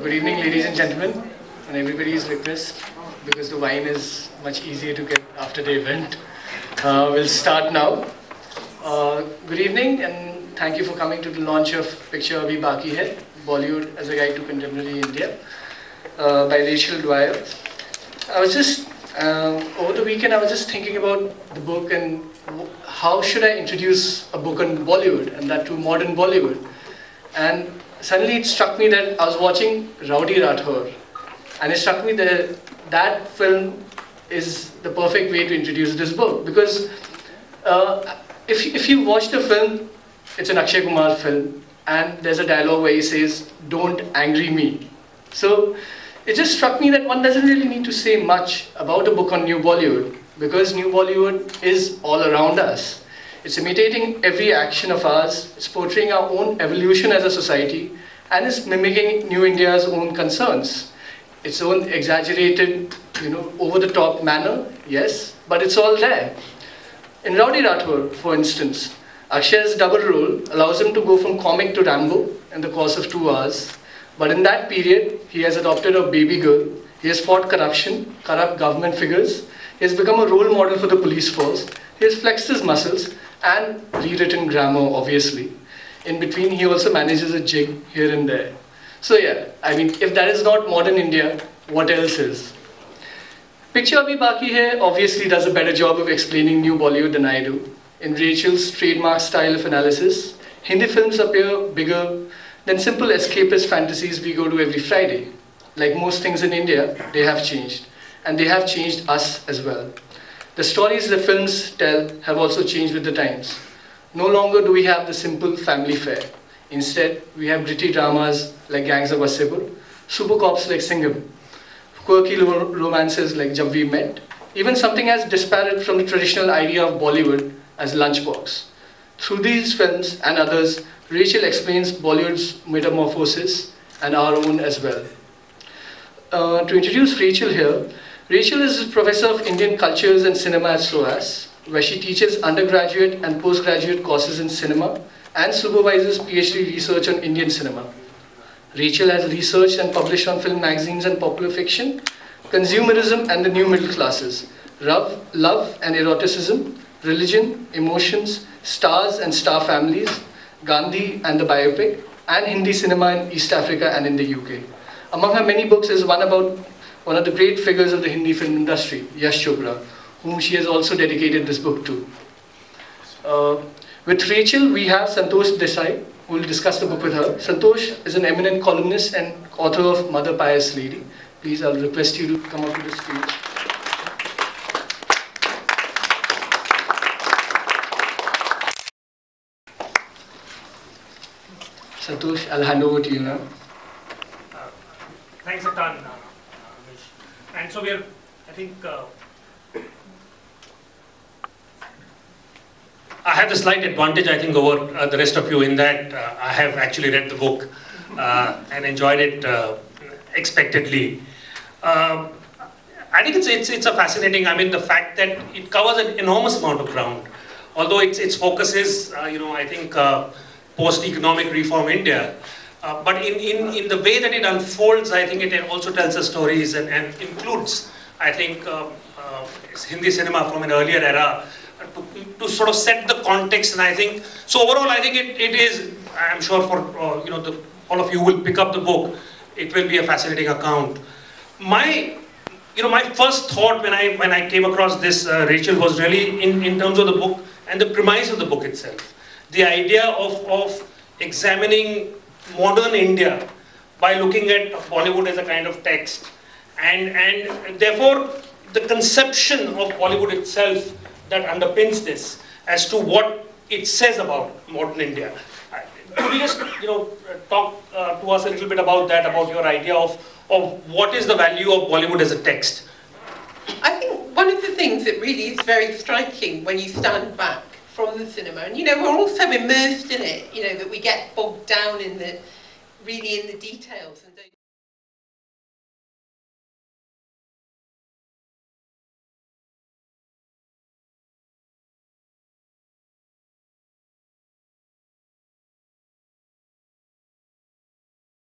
Good evening, ladies and gentlemen, and everybody's request, because the wine is much easier to get after the event. We'll start now. Good evening, and thank you for coming to the launch of Picture Abhi Baki Hai, Bollywood as a Guide to Contemporary India, by Rachel Dwyer. I was just, over the weekend, I was just thinking about the book and how should I introduce a book on Bollywood, and that to modern Bollywood. And suddenly it struck me that I was watching Rowdy Rathore, and it struck me that that film is the perfect way to introduce this book, because if you watch the film, it's an Akshay Kumar film, and there's a dialogue where he says, "Don't angry me." So it just struck me that one doesn't really need to say much about a book on New Bollywood, because New Bollywood is all around us. It's imitating every action of ours, it's portraying our own evolution as a society, and it's mimicking New India's own concerns. Its own exaggerated, over-the-top manner, yes, but it's all there. In Rowdy Rathore, for instance, Akshay's double role allows him to go from comic to Rambo in the course of 2 hours. But in that period, he has adopted a baby girl, he has fought corruption, corrupt government figures, he has become a role model for the police force, he has flexed his muscles, and rewritten grammar, obviously. In between, he also manages a jig here and there. So yeah, I mean, if that is not modern India, what else is? Picture Abhi Baki Hai obviously does a better job of explaining New Bollywood than I do. In Rachel's trademark style of analysis, Hindi films appear bigger than simple escapist fantasies we go to every Friday. Like most things in India, they have changed. And they have changed us as well. The stories the films tell have also changed with the times. No longer do we have the simple family fare. Instead, we have gritty dramas like Gangs of Wasseypur, super cops like Singham, quirky romances like Jab We Met, even something as disparate from the traditional idea of Bollywood as Lunchbox. Through these films and others, Rachel explains Bollywood's metamorphosis and our own as well. To introduce Rachel here, Rachel is a professor of Indian cultures and cinema at SOAS, where she teaches undergraduate and postgraduate courses in cinema and supervises PhD research on Indian cinema. Rachel has researched and published on film magazines and popular fiction, consumerism and the new middle classes, love and eroticism, religion, emotions, stars and star families, Gandhi and the biopic, and Hindi cinema in East Africa and in the UK. Among her many books is one about one of the great figures of the Hindi film industry, Yash Chopra, whom she has also dedicated this book to. With Rachel, we have Santosh Desai, who will discuss the book with her. Santosh is an eminent columnist and author of Mother Pious Lady. Please, I'll request you to come up to the stage. Santosh, I'll hand over to you now. Thanks a ton, Amish. And so I think, I have the slight advantage, I think, over the rest of you in that I have actually read the book and enjoyed it expectedly. I think it's a fascinating, the fact that it covers an enormous amount of ground. Although its focus is, I think, post-economic reform India. But in the way that it unfolds, I think it also tells us stories and includes, I think, Hindi cinema from an earlier era to sort of set the context. And I think, so overall, I think it is, I'm sure for, all of you will pick up the book, it will be a fascinating account. My first thought when I came across this, Rachel, was really in terms of the book and the premise of the book itself. The idea of examining modern India by looking at Bollywood as a kind of text, and therefore the conception of Bollywood itself that underpins this as to what it says about modern India. Could you just talk to us a little bit about that, about your idea of what is the value of Bollywood as a text? I think one of the things that really is very striking when you stand back from the cinema, and we're all so immersed in it, that we get bogged down in the details and don't